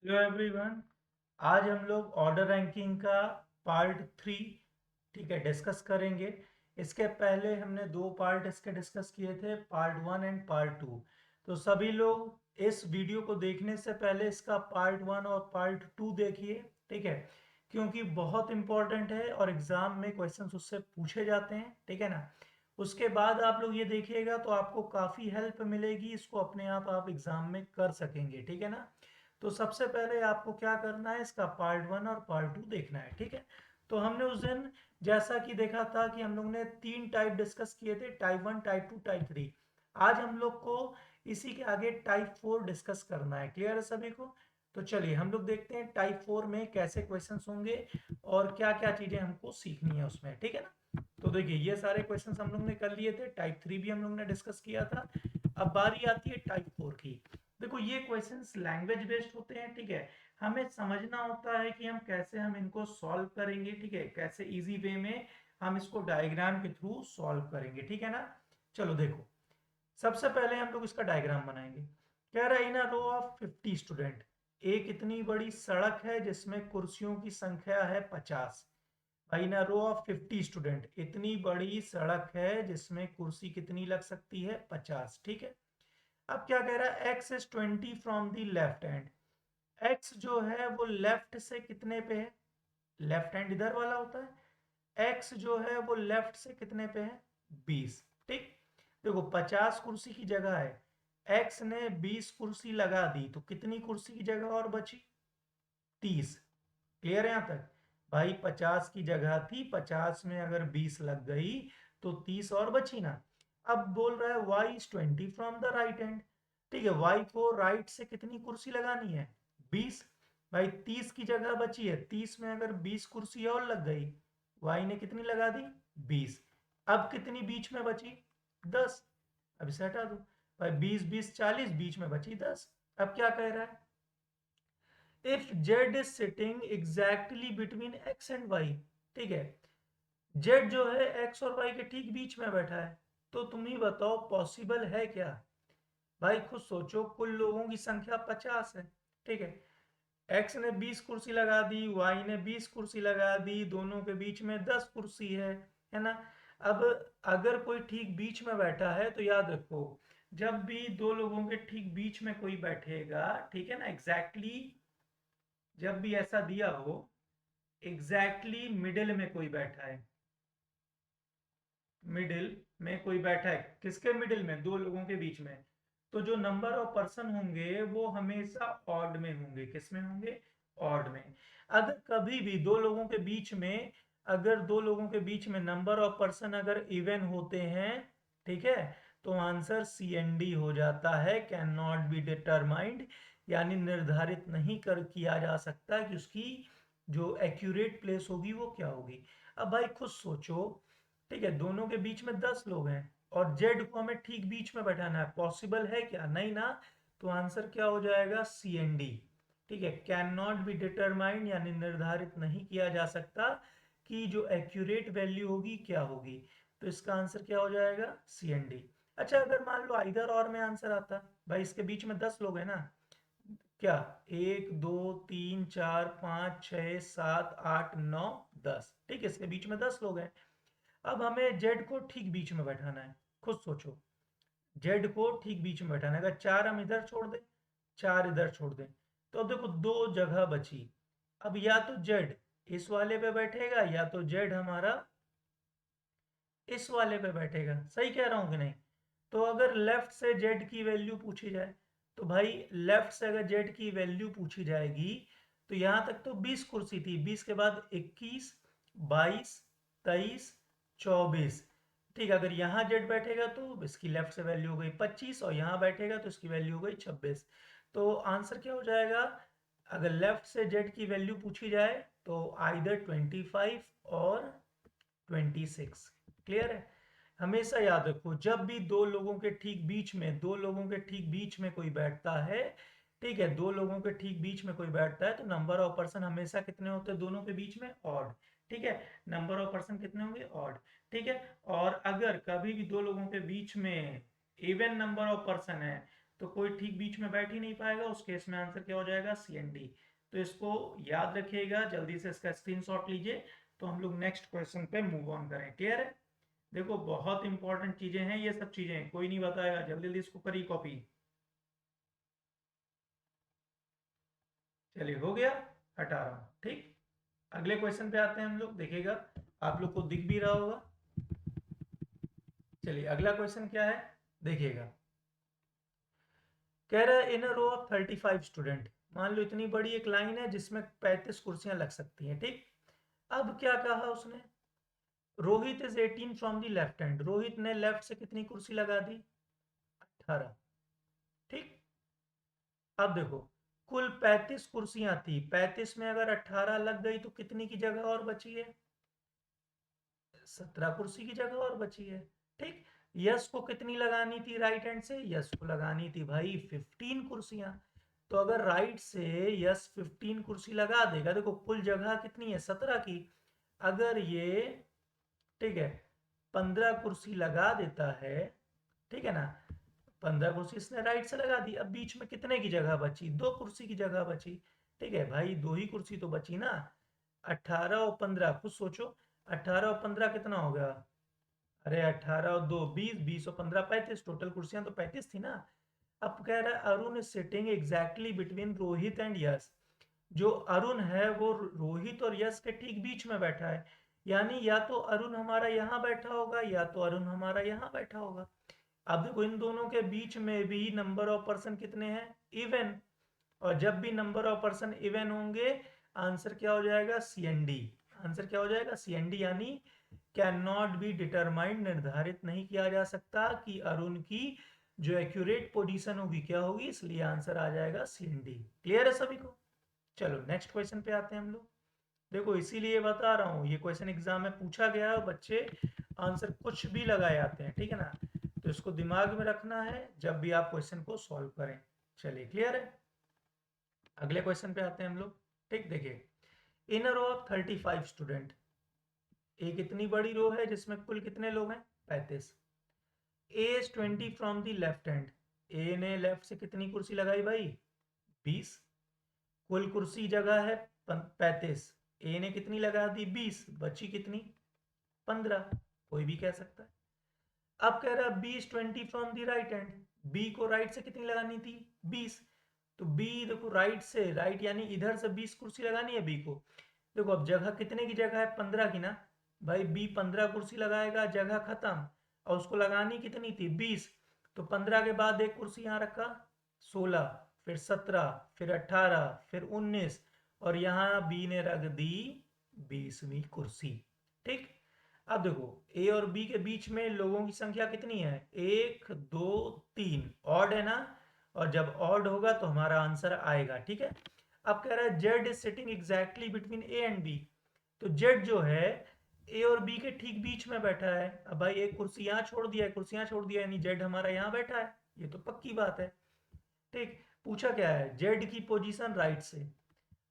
Hello everyone. आज हम लोग ऑर्डर रैंकिंग का पार्ट 3 ठीक है डिस्कस करेंगे। इसके पहले हमने दो पार्ट इसके डिस्कस किए थे, पार्ट 1 एंड पार्ट 2। तो सभी लोग इस वीडियो को देखने से पहले इसका पार्ट 1 और पार्ट 2 देखिए, ठीक है, क्योंकि बहुत इंपॉर्टेंट है और एग्जाम में क्वेश्चंस उससे पूछे जाते हैं, ठीक है ना। उसके बाद आप लोग ये देखिएगा तो आपको काफ़ी हेल्प मिलेगी, इसको अपने आप एग्जाम में कर सकेंगे, ठीक है ना। तो सबसे पहले आपको क्या करना है, इसका पार्ट 1 और पार्ट 2 देखना है, ठीक है। तो हमने उस दिन जैसा कि देखा था कि हम लोग ने तीन टाइप डिस्कस किए थे, टाइप 1, टाइप 2, टाइप 3। आज हम लोग को इसी के आगे टाइप 4 डिस्कस करना है। क्लियर है सभी को? तो चलिए हम लोग देखते हैं टाइप 4 में कैसे क्वेश्चंस होंगे और क्या क्या चीजें हमको सीखनी है उसमें, ठीक है ना। तो देखिए ये सारे क्वेश्चंस हम लोग ने कर लिए थे, टाइप 3 भी हम लोग ने डिस्कस किया था। अब बारी आती है टाइप 4 की। देखो ये क्वेश्चंस लैंग्वेज बेस्ड होते हैं, ठीक है। हमें समझना होता है कि हम इनको सॉल्व करेंगे, ठीक है, कैसे इजी वे में हम इसको डायग्राम के थ्रू सॉल्व करेंगे, ठीक है ना। चलो देखो, सबसे पहले हम लोग इसका डायग्राम बनाएंगे। कह रहा है इन अ रो ऑफ 50 स्टूडेंट, एक इतनी बड़ी सड़क है जिसमें कुर्सियों की संख्या है 50। भाई इन अ रो ऑफ 50 स्टूडेंट, इतनी बड़ी सड़क है जिसमें कुर्सी कितनी लग सकती है, 50, ठीक है। अब क्या कह रहा है, X is 20 from the left hand. X जो है वो लेफ्ट से कितने पे है, लेफ्ट हैंड इधर वाला होता है, एक्स जो है वो लेफ्ट से कितने पे है, 20, ठीक। देखो 50 कुर्सी की जगह है, एक्स ने 20 कुर्सी लगा दी तो कितनी कुर्सी की जगह और बची, 30। क्लियर है यहां तक? भाई 50 की जगह थी, 50 में अगर 20 लग गई तो 30 और बची ना। अब बोल रहा है y is 20 from the right hand, ठीक है। y को राइट से कितनी कुर्सी लगानी है, 20। भाई 30 की जगह बची है, 30 में अगर 20 कुर्सी और लग गई, y ने कितनी लगा दी, 20। अब कितनी बीच में बची, 10। अब इसे हटा दो। भाई 20 20 40, बीच में बची 10। अब क्या कह रहा है, if z is sitting exactly between x and y, ठीक है, z जो है x और y के ठीक बीच में बैठा है, तो तुम ही बताओ पॉसिबल है क्या। भाई खुद सोचो, कुल लोगों की संख्या 50 है, ठीक है। x ने 20 कुर्सी लगा दी, y ने 20 कुर्सी लगा दी, दोनों के बीच में 10 कुर्सी है ना। अब अगर कोई ठीक बीच में बैठा है तो याद रखो, जब भी दो लोगों के ठीक बीच में कोई बैठेगा, ठीक है ना, एग्जैक्टली जब भी ऐसा दिया हो, एग्जैक्टली मिडिल में कोई बैठा है, मिडिल में कोई बैठा है, किसके मिडिल में, दो लोगों के बीच में, तो जो नंबर ऑफ पर्सन होंगे वो हमेशा ऑड में होंगे, किस में होंगे, ऑड में। अगर कभी भी दो लोगों के बीच में, अगर दो लोगों के बीच में नंबर ऑफ पर्सन अगर इवन होते हैं, ठीक है, तो आंसर सी एन डी हो जाता है, कैन नॉट बी डिटरमाइंड, यानी निर्धारित नहीं कर किया जा सकता कि उसकी जो एक्यूरेट प्लेस होगी वो क्या होगी। अब भाई खुद सोचो, ठीक है, दोनों के बीच में 10 लोग हैं और जेड को हमें ठीक बीच में बैठाना है, पॉसिबल है क्या, नहीं ना। तो आंसर क्या हो जाएगा, सी एन डी, ठीक है, कैन नॉट बी डिटरमाइंड, यानी निर्धारित नहीं किया जा सकता कि जो एक्यूरेट वैल्यू होगी क्या होगी। तो इसका आंसर क्या हो जाएगा, सी एन डी। अच्छा अगर मान लो इधर और में आंसर आता, भाई इसके बीच में 10 लोग हैं ना, क्या, 1 2 3 4 5 6 7 8 9 10, ठीक है, इसके बीच में 10 लोग हैं। अब हमें जेड को ठीक बीच में बैठाना है, खुद सोचो, जेड को ठीक बीच में बैठाना है। अगर चार हम इधर छोड़ दें, चार इधर छोड़ दें, तो अब देखो दो जगह बची। अब या तो जेड इस वाले पे बैठेगा या तो जेड हमारा इस वाले पे बैठेगा, सही कह रहा हूं कि नहीं। तो अगर लेफ्ट से जेड की वैल्यू पूछी जाए, तो भाई लेफ्ट से अगर जेड की वैल्यू पूछी जाएगी, तो यहां तक तो 20 कुर्सी थी, 20 के बाद 21, 22, 23, 24, ठीक है। अगर यहाँ जेड बैठेगा तो इसकी लेफ्ट से वैल्यू हो गई 25 और यहाँ बैठेगा तो इसकी वैल्यू हो गई 26। तो आंसर क्या हो जाएगा, अगर लेफ्ट से जेड की वैल्यू पूछी जाए तो आइदर 25 और 26। क्लियर है? हमेशा याद रखो, जब भी दो लोगों के ठीक बीच में, दो लोगों के ठीक बीच में कोई बैठता है, ठीक है, दो लोगों के ठीक बीच में कोई बैठता है तो नंबर ऑफ पर्सन हमेशा कितने होते हैं दोनों के बीच में, ऑड, ठीक है। नंबर ऑफ पर्सन कितने होंगे, ऑड, ठीक है। और अगर कभी भी दो लोगों के बीच में इवन नंबर ऑफ पर्सन है तो कोई ठीक बीच में बैठ ही नहीं पाएगा, उस केस में आंसर क्या हो जाएगा, सी एंड डी। तो इसको याद रखिएगा, जल्दी से इसका स्क्रीनशॉट लीजिए, तो हम लोग नेक्स्ट क्वेश्चन पे मूव ऑन करें। क्लियर है? देखो बहुत इंपॉर्टेंट चीजें हैं ये सब चीजें, कोई नहीं बताएगा, जल्दी जल्दी इसको करिए कॉपी। चलिए हो गया, हटा रहा हूं, ठीक। अगले क्वेश्चन पे आते हैं हम लोग, देखिएगा आप लोग को दिख भी रहा होगा। चलिए अगला क्वेश्चन क्या है, देखिएगा। कह रहा है इन अ रो ऑफ 35 स्टूडेंट, मान लो इतनी बड़ी एक लाइन है जिसमें 35 कुर्सियां लग सकती हैं, ठीक। अब क्या कहा उसने, Rohit is 18 from the left hand, Rohit ने लेफ्ट से कितनी कुर्सी लगा दी, 18, ठीक। अब देखो कुल 35 कुर्सियां थी, 35 में अगर 18 लग गई तो कितनी की जगह और बची है, 17 कुर्सी की जगह और बची है, ठीक। यस को कितनी लगानी थी राइट हैंड से, यस को लगानी थी भाई 15 कुर्सियां। तो अगर राइट से यस 15 कुर्सी लगा देगा, देखो कुल जगह कितनी है 17 की, अगर ये ठीक है 15 कुर्सी लगा देता है, ठीक है ना, 15 कुर्सी इसने राइट से लगा दी, अब बीच में कितने की जगह बची, 2 कुर्सी की जगह बची, ठीक है भाई 2 ही कुर्सी तो बची ना। 18 और 15 कुछ सोचो, 18 और 15 कितना हो गया, अरे 18 और 2 20, 20 और 15 35, टोटल कुर्सियां तो 35 थी ना। अब कह रहा है Arun is sitting exactly between Rohit and Yash, जो अरुण है वो रोहित और यश के ठीक बीच में बैठा है, यानी या तो अरुण हमारा यहाँ बैठा होगा या तो अरुण हमारा यहाँ बैठा होगा। अब देखो इन दोनों के बीच में भी नंबर ऑफ पर्सन कितने हैं, इवन, और जब भी नंबर ऑफ पर्सन इवन होंगे आंसर क्या हो जाएगा, सी एन डी। आंसर क्या हो जाएगा, सी एन डी, यानी कैन नॉट बी डिटरमाइंड, निर्धारित नहीं किया जा सकता कि अरुण की जो एक्यूरेट पोजीशन होगी क्या होगी, इसलिए आंसर आ जाएगा सी एन डी। क्लियर है सभी को? चलो नेक्स्ट क्वेश्चन पे आते हैं हम लोग। देखो इसीलिए बता रहा हूँ ये क्वेश्चन एग्जाम में पूछा गया है, बच्चे आंसर कुछ भी लगाए आते हैं, ठीक है ना, तो इसको दिमाग में रखना है जब भी आप क्वेश्चन को सॉल्व करें। चलिए क्लियर है, अगले क्वेश्चन पे आते हैं हम लोग, ठीक। देखिए इन अ रो ऑफ 35 स्टूडेंट, एक इतनी बड़ी रो है जिसमें कुल कितने लोग हैं, 35। A is 20 from the left hand, A ने लेफ्ट से कितनी कुर्सी लगाई भाई, 20। कुल कुर्सी जगह है 35, ए ने कितनी लगा दी 20, बची कितनी 15, कोई भी कह सकता है। अब कह रहा है B is 20 from the right hand, B को राइट से कितनी लगानी थी 20, तो बी देखो राइट से, राइट यानी इधर से 20 कुर्सी लगानी है बी को। देखो अब जगह कितने की जगह है, 15 की ना, भाई बी 15 कुर्सी लगाएगा, जगह खत्म, और उसको लगानी कितनी थी 20, तो 15 के बाद एक कुर्सी यहाँ रखा 16, फिर 17, फिर 18, फिर 19, और यहाँ बी ने रख दी 20वीं कुर्सी, ठीक। अब देखो ए और बी के बीच में लोगों की संख्या कितनी है, 1 2 3, ऑड है ना, और जब ऑड होगा तो हमारा आंसर आएगा, ठीक है। अब कह रहा है Z is sitting exactly between A and B, तो जेड जो है ए और बी के ठीक बीच में बैठा है। अब भाई एक कुर्सी यहाँ छोड़ दिया है, कुर्सी यहाँ छोड़ दिया, यानी जेड हमारा यहाँ बैठा है, ये तो पक्की बात है, ठीक। पूछा क्या है, जेड की पोजीशन राइट से।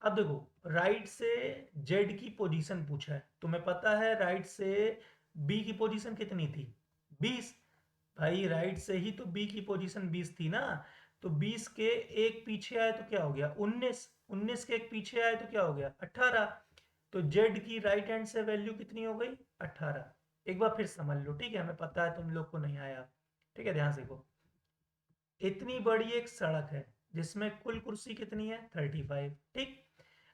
अब देखो राइट से जेड की पोजीशन पूछा है, तुम्हें पता है राइट से बी की पोजीशन कितनी थी 20, भाई राइट से ही तो बी की पोजीशन 20 थी ना, तो 20 के एक पीछे आए तो क्या हो गया 19, 19 के एक पीछे आए तो क्या हो गया 18, तो जेड की राइट हैंड से वैल्यू कितनी हो गई 18। एक बार फिर समझ लो, ठीक है, हमें पता है तुम लोग को नहीं आया, ठीक है, ध्यान से देखो। इतनी बड़ी एक सड़क है जिसमें कुल कुर्सी कितनी है 35, ठीक।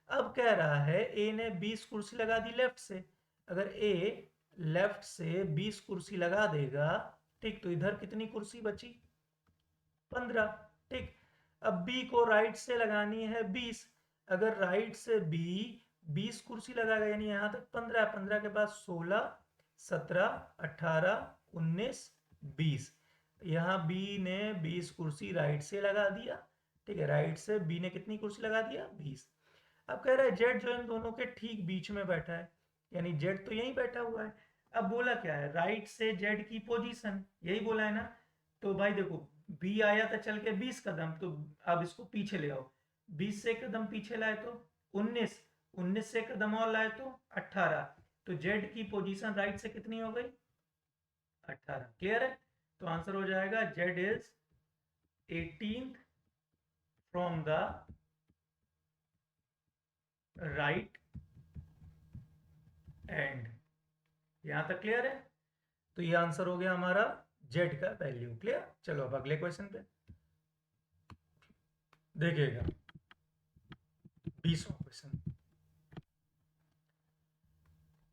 अब कह रहा है ए ने 20 कुर्सी लगा दी लेफ्ट से, अगर ए लेफ्ट से 20 कुर्सी लगा देगा, ठीक, तो इधर कितनी कुर्सी बची 15, ठीक। अब बी को राइट से लगानी है 20, अगर राइट से बी 20 कुर्सी लगाएगा, यानी यहां तक 15, 15 के बाद 16 17 18 19 20, यहाँ बी ने 20 कुर्सी राइट से लगा दिया, ठीक है, राइट से बी ने कितनी कुर्सी लगा दिया 20। अब कह रहा है जेड जो इन दोनों के ठीक बीच में बैठा है, यानी जेड तो यहीं बैठा हुआ है। अब बोला क्या है, राइट से जेड की पोजीशन, यही बोला है ना, तो भाई देखो बी आया था चल के 20 कदम, तो अब इसको पीछे ले आओ, 20 से कदम पीछे लाए तो 19, 19 से कदम और लाए तो 18, तो जेड की पोजीशन राइट से कितनी हो गई 18। क्लियर है? तो आंसर हो जाएगा Z is 18th from the right and. यहां तक क्लियर है? तो ये आंसर हो गया हमारा जेड का वैल्यू। क्लियर? चलो अब अगले क्वेश्चन पे देखिएगा, 20वां क्वेश्चन।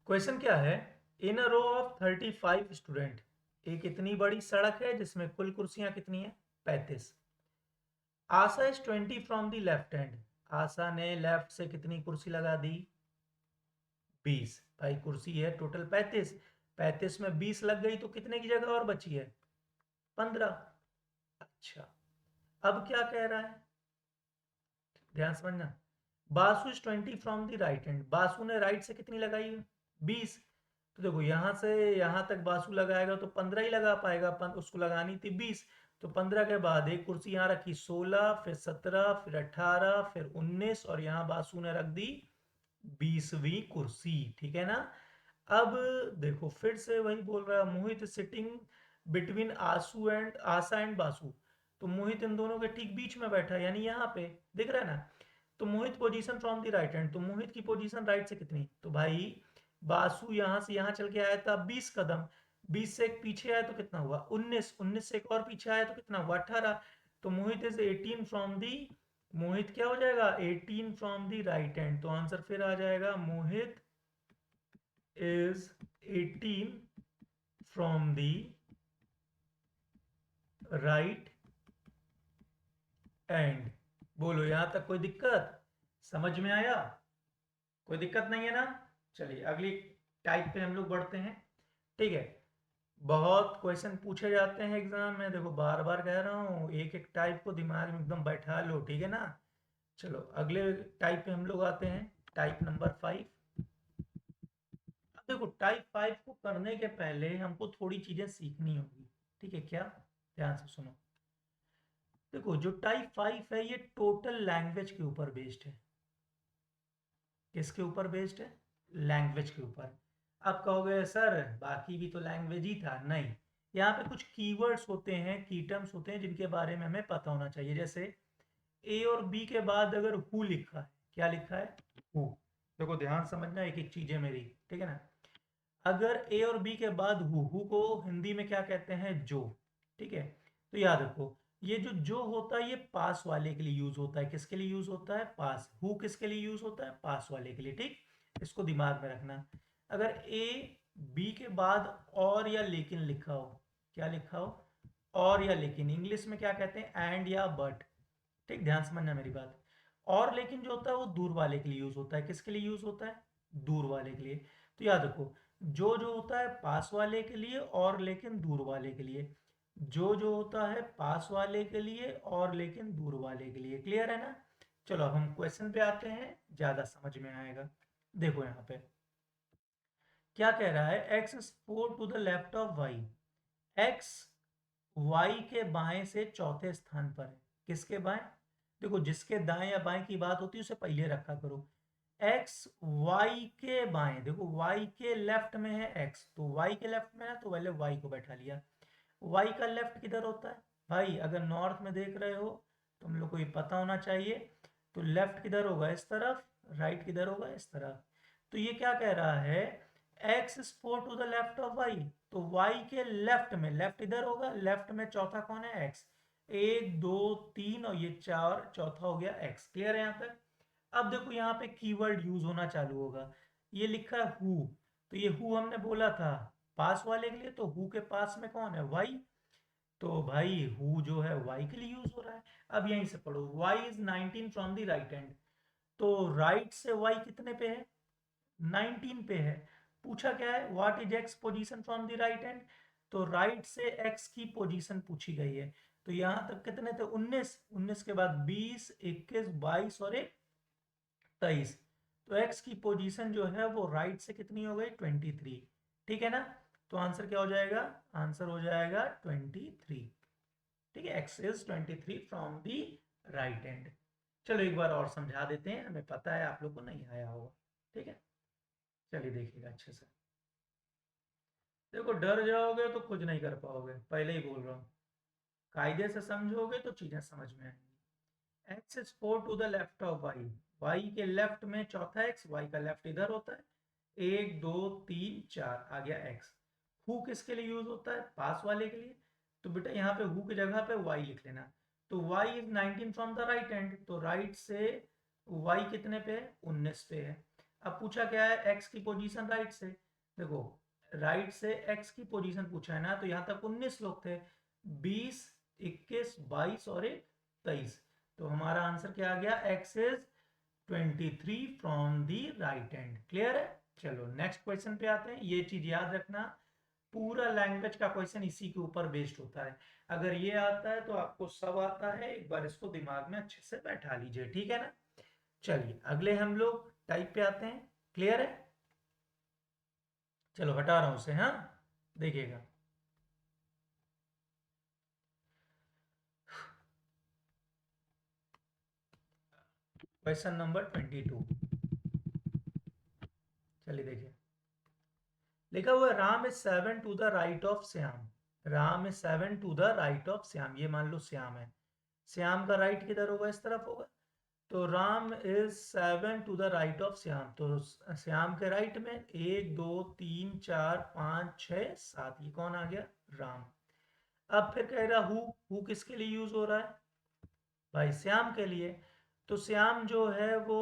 क्वेश्चन क्या है? इन अ रो ऑफ 35 स्टूडेंट, एक इतनी बड़ी सड़क है जिसमें कुल कुर्सियां कितनी है? 35। Asha is 20 from the left hand, Asha ने लेफ्ट से कितनी कुर्सी लगा दी? 20। भाई कुर्सी है टोटल 35, 35 में 20 लग गई तो कितने की जगह और बची है? 15। अच्छा, अब क्या कह रहा है, ध्यान समझना। Basu is 20 from the right hand, Basu ने राइट से कितनी लगाई? 20। तो देखो यहां से यहां तक बासु लगाएगा तो 15 ही लगा पाएगा, उसको लगानी थी 20। तो 15 के बाद एक कुर्सी यहाँ रखी 16, फिर 17, फिर 18, फिर 19, और यहाँ बासु ने रख दी 20वीं कुर्सी। ठीक है ना? अब देखो फिर से वही बोल रहा है, Mohit sitting between Aasu and Asha and Basu. तो मोहित इन दोनों के ठीक बीच में बैठा है, यानी यहाँ पे दिख रहा है ना। तो Mohit position from the right hand, तो मोहित की पोजीशन राइट से कितनी? तो भाई बासु यहाँ से यहाँ चल के आया था 20 कदम, 20 से एक पीछे आया तो कितना हुआ? 19, 19 से एक और पीछे आया तो कितना हुआ? 18। तो मोहित इज 18 फ्रॉम दी, मोहित क्या हो जाएगा? 18 फ्रॉम दी राइट हैंड। तो आंसर फिर आ जाएगा मोहित is 18 from the right end। बोलो यहां तक कोई दिक्कत? समझ में आया? कोई दिक्कत नहीं है ना? चलिए अगली टाइप पे हम लोग बढ़ते हैं। ठीक है, बहुत क्वेश्चन पूछे जाते हैं एग्जाम में, देखो बार बार कह रहा हूँ, एक एक टाइप को दिमाग में एकदम बैठा लो। ठीक है ना? चलो अगले टाइप पे हम लोग आते हैं, टाइप नंबर 5। अब देखो टाइप 5 को करने के पहले हमको थोड़ी चीजें सीखनी होगी। ठीक है क्या? ध्यान से सुनो। देखो जो टाइप 5 है ये टोटल लैंग्वेज के ऊपर बेस्ड है। किसके ऊपर बेस्ड है? लैंग्वेज के ऊपर। आप कहोगे सर बाकी भी तो लैंग्वेज ही था। नहीं, यहाँ पे कुछ कीवर्ड्स होते हैं, की टर्म्स होते हैं जिनके बारे में हमें पता होना चाहिए। जैसे ए और बी के बाद अगर हु लिखा है, क्या लिखा है? हु। देखो ध्यान समझना एक एक चीजें मेरी। ठीक है ना? अगर ए और बी के बाद हु को हिंदी में क्या कहते हैं? जो। ठीक है? तो याद रखो, ये जो होता है ये पास वाले के लिए यूज होता है। किसके लिए यूज होता है? पास। हु किसके लिए यूज होता है? पास वाले के लिए। ठीक, इसको दिमाग में रखना। अगर ए बी के बाद और या लेकिन लिखा हो, क्या लिखा हो? और या लेकिन, इंग्लिश में क्या कहते हैं? एंड या बट। ठीक, ध्यान समझना मेरी बात। और लेकिन जो होता है वो दूर वाले के लिए यूज होता है। किसके लिए यूज होता है? दूर वाले के लिए। तो याद रखो, जो होता है पास वाले के लिए और लेकिन दूर वाले के लिए, जो होता है पास वाले के लिए और लेकिन दूर वाले के लिए। क्लियर है ना? चलो अब हम क्वेश्चन पे आते हैं, ज्यादा समझ में आएगा। देखो यहाँ पे क्या कह रहा है, X is 4 to the left of Y. X Y के बाएं से चौथे स्थान पर है। किसके बाएं? देखो जिसके दाएं या बाएं की बात होती है उसे पहले रखा करो। एक्स वाई के बाएं, देखो वाई के लेफ्ट में है एक्स, तो वाई के लेफ्ट में है तो पहले वाई को बैठा लिया। वाई का लेफ्ट किधर होता है? भाई अगर नॉर्थ में देख रहे हो तो हम लोग को ये पता होना चाहिए। तो लेफ्ट किधर होगा? इस तरफ। राइट किधर होगा? इस तरफ। तो ये क्या कह रहा है, X is 4 to the left of Y, तो वाई के लेफ्ट में, लेफ्ट इधर होगा, लेफ्ट में चौथा कौन है? एक्स। एक दो तीन और ये चार, चौथा हो गया एक्स। क्लियर है यहाँ तक? अब देखो यहाँ पे कीवर्ड यूज होना चालू होगा। ये लिखा है हु, तो ये हु हमने बोला था पास वाले के लिए, तो हु के पास में कौन है? वाई। तो भाई हु जो है वाई के लिए यूज हो रहा है। अब यहीं से पढ़ो, Y is 19 from the right hand, तो राइट से वाई कितने पे है? 19 पे है। पूछा क्या है? What is X position from the right hand, तो राइट से एक्स की पोजीशन पूछी गई है। तो यहां तक कितने थे? 19, 19 के बाद 20, 21, 22 और एक 23। तो एक्स की पोजीशन जो है वो राइट से कितनी हो गई? 23। ठीक है ना? तो आंसर क्या हो जाएगा? आंसर हो जाएगा 23। ठीक है, X is 23 from the right hand. चलो एक बार और समझा देते हैं, हमें पता है आप लोग को नहीं आया होगा। ठीक है, चलिए देखिएगा अच्छे से। देखो डर जाओगे तो कुछ नहीं कर पाओगे, पहले ही बोल रहा हूँ। कायदे से समझोगे तो चीजें समझ में आएंगी। X is 4 to the left of Y, Y के लेफ्ट में चौथा एक्स, वाई का लेफ्ट इधर होता है, 1 2 3 4 आ गया एक्स। हु किसके लिए यूज होता है? पास वाले के लिए। तो बेटा यहाँ पे हु की जगह पे वाई लिख लेना। तो Y is 19 from the right hand, तो राइट से वाई कितने पे है? 19 पे है। अब पूछा क्या है? एक्स की पोजीशन राइट से। देखो राइट से एक्स की पोजीशन पूछा है ना, तो यहाँ तक 19 लोग थे, 20 21 22 और एक 23। तो हमारा आंसर क्या आ गया? X is 23 from the right hand. Clear है? चलो नेक्स्ट क्वेश्चन पे आते हैं। ये चीज याद रखना, पूरा लैंग्वेज का क्वेश्चन इसी के ऊपर बेस्ड होता है। अगर ये आता है तो आपको सब आता है, एक बार इसको दिमाग में अच्छे से बैठा लीजिए, ठीक है ना। चलिए अगले हम लोग टाइप पे आते हैं। क्लियर है? चलो हटा रहा हूं उसे, हाँ देखिएगा। क्वेश्चन नंबर 22, चलिए देखिए। लिखा हुआ है Ram is 7 to the right of Shyam. Ram is 7 to the right of Shyam, ये मान लो श्याम है। श्याम का राइट किधर होगा? इस तरफ होगा। तो Ram is 7 to the right of Shyam, तो श्याम के राइट में 1 2 3 4 5 6 7, ये कौन आ गया? राम। अब फिर कह रहा हु किसके लिए यूज हो रहा है? भाई श्याम के लिए। तो श्याम जो है वो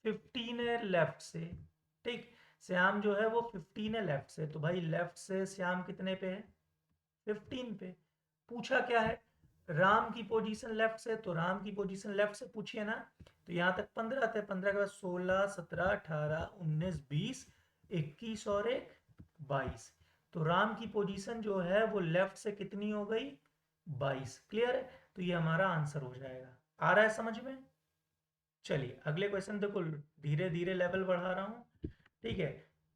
15 है लेफ्ट से, ठीक। श्याम जो है वो 15 है लेफ्ट से, तो भाई लेफ्ट से श्याम कितने पे है? 15 पे। पूछा क्या है? राम की पोजीशन लेफ्ट से, तो राम की पोजीशन लेफ्ट से पूछिए ना। तो यहाँ तक 15 थे, 15 के बाद 16 17 18 19 20 21 और एक 22। तो राम की पोजीशन जो है वो लेफ्ट से कितनी हो गई? 22। क्लियर है? तो ये हमारा आंसर हो जाएगा। आ रहा है समझ में? चलिए अगले क्वेश्चन देखो, धीरे धीरे लेवल बढ़ा रहा हूँ, ठीक है।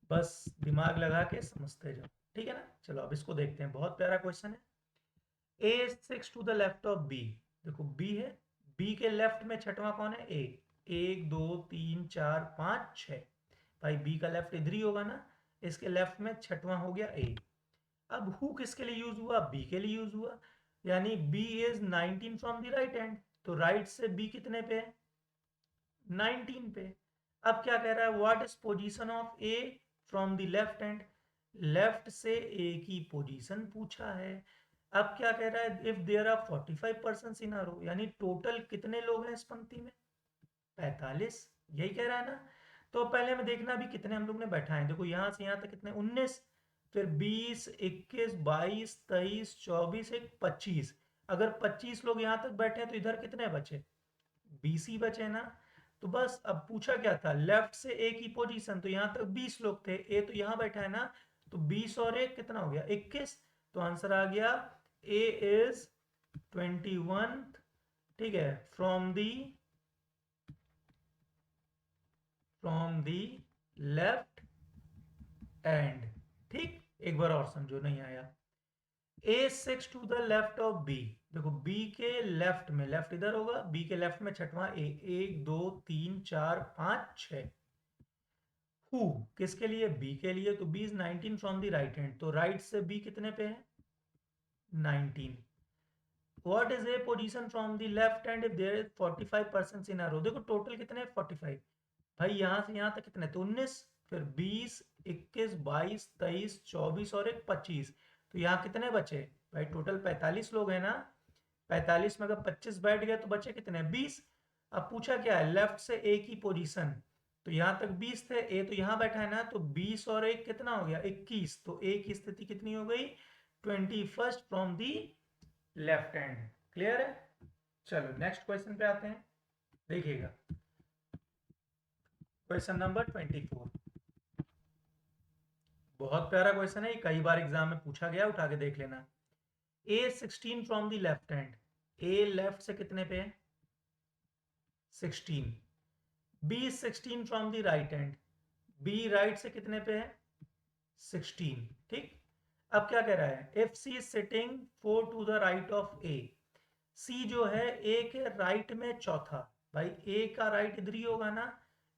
बस दिमाग लगा के समझते जाओ, ठीक है ना। चलो अब इसको देखते हैं, बहुत प्यारा क्वेश्चन है। A is 6 to the left of B. देखो बी है, बी के लेफ्ट में छठवां कौन है? ए। 1 2 3 4 5 6, भाई बी का लेफ्ट इधर ही होगा ना, इसके लेफ्ट में छठवां हो गया ए। अब हु किसके लिए यूज हुआ? बी के लिए यूज हुआ, यानी B is 19 from the right hand, तो राइट से बी कितने पे है? 19 पे। अब क्या कह रहा है? What is position of A from the left hand. Left से ए की पोजीशन पूछा है। अब क्या कह रहा है? If there are 45 person in a row, यानी टोटल कितने लोग हैं इस पंक्ति में? 45। यही कह रहा है ना। तो पहले हमें देखना भी कितने हम लोग ने बैठा है। देखो यहां से यहां तक कितने? 19, फिर 20 21 22 23 24 एक 25। अगर 25 लोग यहां तक बैठे हैं तो इधर कितने बचे? 20 ही बचे ना। तो बस अब पूछा क्या था? लेफ्ट से ए की पोजीशन, तो यहां तक 20 लोग थे, ए तो यहां बैठा है ना, तो 20 और एक कितना हो गया? 21। तो आंसर आ गया ए इज 21, ठीक है, फ्रॉम दी लेफ्ट एंड। ठीक, एक बार और समझो, नहीं आया। A 6 to the left of B. देखो बी के लेफ्ट में, लेफ्ट इधर होगा, बी के लेफ्ट में छठवां ए। 1 2 3 4 5 6। हु किसके लिए? बी के लिए, तो B is 19 from the right hand, तो राइट से बी कितने पे है? 19। What is A position from the left hand if there is 45 person in a row. देखो टोटल कितने? 45। भाई यहां से यहां तक कितने? तो 19, फिर 20 21 22 23 24 और एक 25। तो यहाँ कितने बचे? भाई टोटल 45 लोग हैं ना। 45 में अगर 25 बैठ गए तो बचे कितने? 20। अब पूछा क्या है? लेफ्ट से ए की पोजीशन, तो यहाँ तक 20 थे, ए तो यहाँ बैठा है ना, तो 20 और एक कितना हो गया? 21। तो ए की स्थिति कितनी हो गई? 21 from the left hand. Clear है? चलो नेक्स्ट क्वेश्चन पे आते हैं, देखिएगा। क्वेश्चन नंबर 24, बहुत प्यारा क्वेश्चन है, कई बार एग्जाम में पूछा गया, उठा के देख लेना। A 16 from the left hand, A left से कितने पे है? 16। B 16 from the right hand, B right से कितने पे है? 16। ठीक। अब क्या कह रहा है? If C is sitting 4 to the right of A. C जो है ए के राइट में चौथा, भाई ए का राइट इधर ही होगा ना,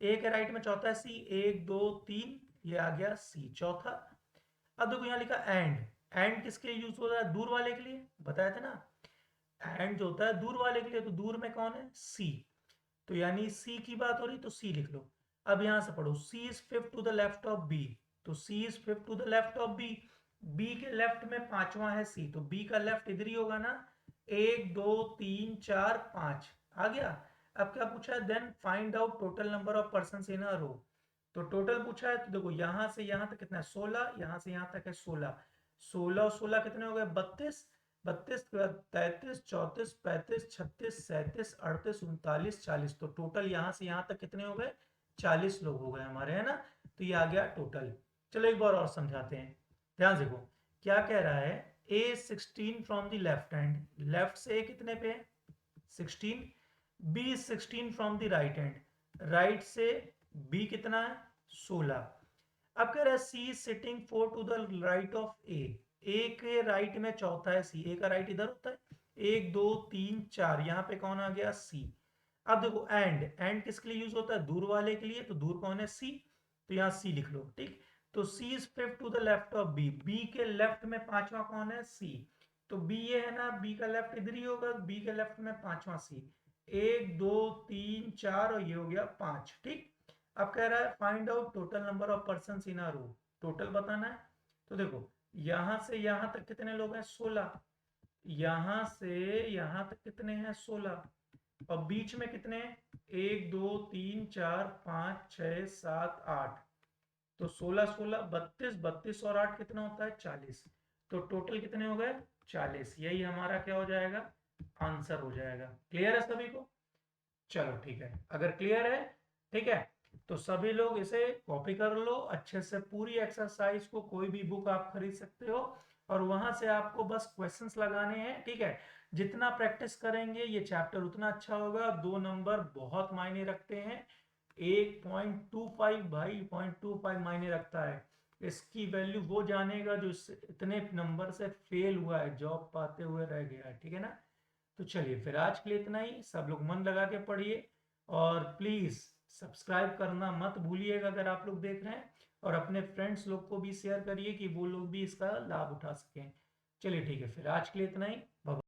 ए के राइट में चौथा है सी। 1 2 3, ये आ गया सी चौथा। अब देखो यहाँ लिखा एंड, एंड किसके लिए यूज होता है? दूर वाले के लिए, बताया था ना। एंड जो होता है दूर वाले के लिए, तो दूर में कौन है? सी। तो यानी सी की बात हो रही तो सी लिख लो। अब यहां से पढ़ो, C is fifth to the left of B. तो C is fifth to the left of B. B के लेफ्ट में पांचवा है सी, तो बी का लेफ्ट इधर ही होगा ना। एक दो तीन चार पांच आ गया। अब क्या पूछा है? Then find out total number of person in a row. तो टोटल पूछा है, तो देखो यहां से यहां तक कितना है? 16। यहां से यहां तक है 16। 16 और 16 कितने हो गए? 32। 32 के बाद 33, 34, 35, 36, 37, 38, 39, 40। तो टोटल यहां से यहां तक कितने हो गए? 40 लोग हो गए हमारे, है ना। तो ये आ गया टोटल। चलो एक बार और समझाते हैं, ध्यान देखो। क्या कह रहा है? A 16 from the left hand. Left से ए कितने पे है? 16। B 16 from the right hand. Right से बी कितना है? 16। अब कह रहा है C sitting four to the right of A. A के राइट में चौथा है सी। ए का राइट इधर होता है। एक दो तीन चार, यहाँ पे कौन आ गया? सी। अब देखो एंड, एंड किसके लिए यूज होता है? दूर वाले के लिए। तो दूर कौन है? सी। तो यहाँ सी लिख लो, ठीक। तो C is fifth to the left of B. B के लेफ्ट में पांचवा कौन है? सी। तो बी ये है ना, बी का लेफ्ट इधर ही होगा। बी के लेफ्ट में पांचवा सी। एक दो तीन चार और ये हो गया पांच, ठीक। अब कह रहा है find out total number of person in a row. Total बताना है। तो देखो यहां से यहां तक कितने लोग हैं? 16। यहां से यहां तक कितने हैं? 16। और बीच में कितने हैं? एक दो तीन चार पांच छह सात आठ। तो 16 16 32, 32 और 8 कितना होता है? 40। तो टोटल कितने हो गए? 40। यही हमारा क्या हो जाएगा? आंसर हो जाएगा। क्लियर है सभी को? चलो ठीक है, अगर क्लियर है, ठीक है, तो सभी लोग इसे कॉपी कर लो अच्छे से। पूरी एक्सरसाइज को कोई भी बुक आप खरीद सकते हो और वहां से आपको बस क्वेश्चंस लगाने हैं, ठीक है। जितना प्रैक्टिस करेंगे ये चैप्टर उतना अच्छा होगा। 2 नंबर बहुत मायने रखते हैं। 1.25 भाई, 0.25 मायने रखता है। इसकी वैल्यू वो जानेगा जो इतने नंबर से फेल हुआ है, जॉब पाते हुए रह गया है, ठीक है ना। तो चलिए फिर आज के लिए इतना ही। सब लोग मन लगा के पढ़िए और प्लीज सब्सक्राइब करना मत भूलिएगा अगर आप लोग देख रहे हैं। और अपने फ्रेंड्स लोग को भी शेयर करिए कि वो लोग भी इसका लाभ उठा सकें। चलिए ठीक है, फिर आज के लिए इतना ही। बाय।